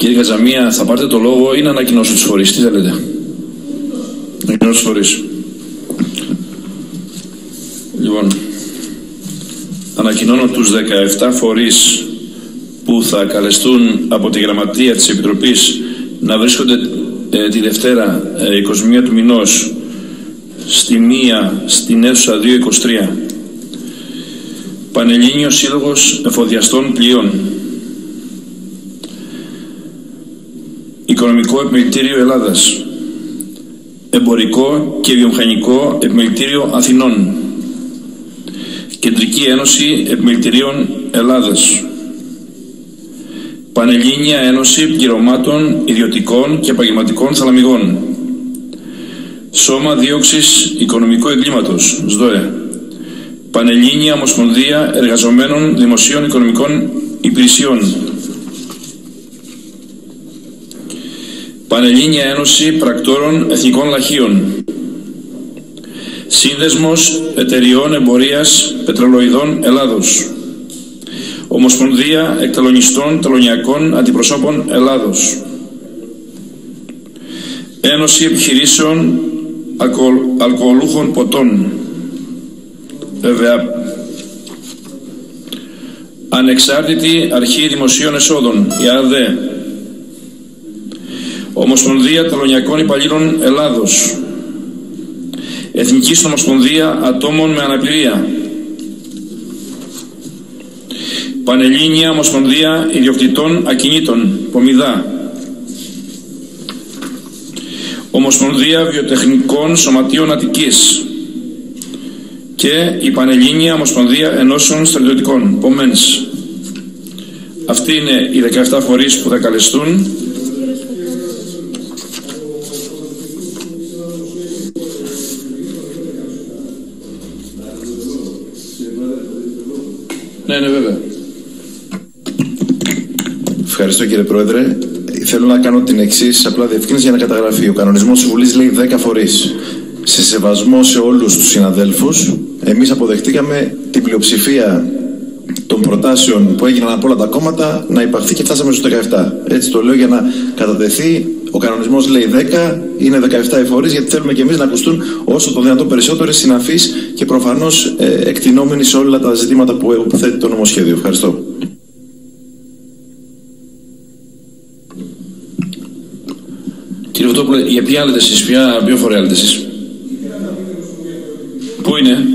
Κύριε Καζαμία, θα πάρετε το λόγο ή να ανακοινώσω τους φορείς? Τι θέλετε? Να ανακοινώσω τους φορείς. Λοιπόν, ανακοινώνω τους 17 φορείς που θα καλεστούν από τη Γραμματεία της Επιτροπής να βρίσκονται τη Δευτέρα 21 του μηνός στη 1 στην αίθουσα 223. Πανελλήνιος Σύλλογος Εφοδιαστών Πλοίων. Οικονομικό Επιμελητήριο Ελλάδας. Εμπορικό και Βιομηχανικό Επιμελητήριο Αθηνών. Κεντρική Ένωση Επιμελητηρίων Ελλάδας. Πανελλήνια Ένωση Πληρωμάτων Ιδιωτικών και Επαγγελματικών Θαλαμιγών. Σώμα Δίωξης Οικονομικού Εγκλήματος, ΣΔΟΕ. Πανελλήνια Ομοσπονδία Εργαζομένων Δημοσίων Οικονομικών Υπηρεσιών. Πανελλήνια Ένωση Πρακτόρων Εθνικών Λαχείων. Σύνδεσμος Εταιριών Εμπορίας Πετρελοειδών Ελλάδος. Ομοσπονδία Εκτελονιστών Τελωνιακών Αντιπροσώπων Ελλάδος. Ένωση Επιχειρήσεων Αλκοολούχων Ποτών. ΕΒΑ. Ανεξάρτητη Αρχή Δημοσίων Εσόδων, η ΑΔΕ. Ομοσπονδία Τελωνιακών Υπαλλήλων Ελλάδος. Εθνική Ομοσπονδία Ατόμων με Αναπηρία. Πανελλήνια Ομοσπονδία Ιδιοκτητών Ακινήτων, ΠΟΜΙΔΑ. Ομοσπονδία Βιοτεχνικών Σωματείων Αττικής και η Πανελλήνια Ομοσπονδία Ενώσεων Στρατιωτικών, ΠΟΜΕΝΣ. Αυτοί είναι οι 17 φορείς που θα καλεστούν. Ναι, βέβαια. Ευχαριστώ κύριε Πρόεδρε. Θέλω να κάνω την εξής απλά διευκρίνηση για να καταγραφεί. Ο κανονισμός της Βουλής λέει 10 φορείς. Σε σεβασμό σε όλους τους συναδέλφους, εμείς αποδεχτήκαμε την πλειοψηφία των προτάσεων που έγιναν από όλα τα κόμματα να υπαχθεί και φτάσαμε στους 17. Έτσι το λέω για να κατατεθεί. Ο κανονισμός λέει 10, είναι 17 οι φορείς, γιατί θέλουμε και εμείς να ακουστούν όσο το δυνατόν περισσότερες συναφείς και προφανώς εκτινόμενοι σε όλα τα ζητήματα που θέτει το νομοσχέδιο. Ευχαριστώ. Κύριε Βοτόπουλε, για ποια λέτε εσείς, ποιο φορέα λέτε εσείς? Πού είναι?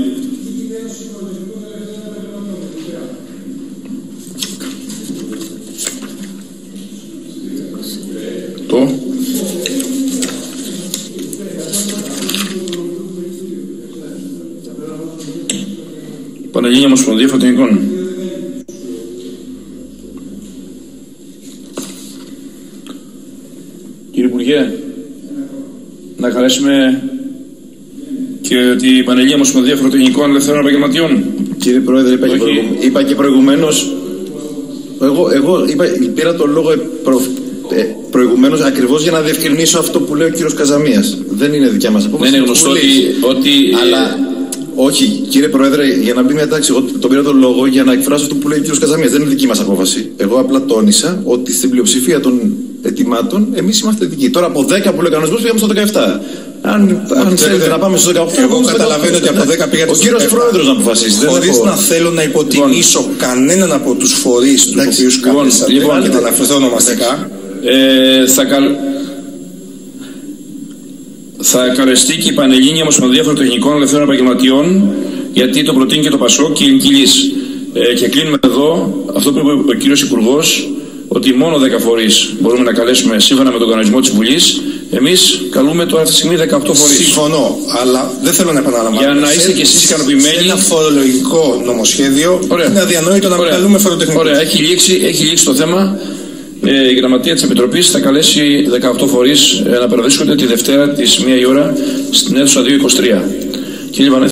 Το Πανελλήνια Ομοσπονδία Φωτεινικών. Κύριε Υπουργέ, να καλέσουμε και η Πανελλήνια Ομοσπονδία Φωτεινικών Ελευθέρων Επαγγελματιών. Κύριε Πρόεδρε, είπα και προηγουμένως, εγώ πήρα τον λόγο προηγουμένως ακριβώς για να διευκρινίσω αυτό που λέει ο κύριος Καζαμίας. Δεν είναι δικιά μας απόφαση. Δεν είναι γνωστό ότι αλλά όχι, κύριε Πρόεδρε, για να μπει μια τάξη, εγώ τον πήρα τον λόγο για να εκφράσω αυτό που λέει ο κύριος Καζαμίας. Δεν είναι δική μας απόφαση. Εγώ απλά τόνισα ότι στην πλειοψηφία των ετοιμάτων εμείς είμαστε δικοί. Τώρα από 10 που λέει ο κανονισμός πήγαμε στο 17. Αν θέλετε να πάμε στο 18, εγώ καταλαβαίνω ότι από το 10 πήγατε στο 17. Ο κύριος Πρόεδρος να αποφασίσει. Χωρίς να θέλω να υποτιμήσω κανέναν από τους φορείς τους οποίους κάλεσατε και να αναφερθώ ονομαστικά. Θα καλεστεί και η Πανελλήνια Ομοσπονδία Φωτεινικών Ελευθέρων Επαγγελματιών, γιατί το προτείνει και το ΠΑΣΟΚ και η Ελληνική Λύση. Και κλείνουμε εδώ αυτό που είπε ο κύριος Υπουργός, ότι μόνο 10 φορείς μπορούμε να καλέσουμε σύμφωνα με τον κανονισμό της Βουλής. Εμείς καλούμε τώρα αυτή τη στιγμή 18 φορείς. Συμφωνώ, αλλά δεν θέλω να επαναλαμβάνω. Για να είστε και εσείς ικανοποιημένοι. Σε ένα φορολογικό νομοσχέδιο είναι αδιανόητο να καλούμε φοροτεχνικούς. Ωραία, έχει λήξει το θέμα. Η Γραμματεία της Επιτροπής θα καλέσει 18 φορείς να παραβρίσκονται τη Δευτέρα της 1 η ώρα στην αίθουσα 223. Κύριε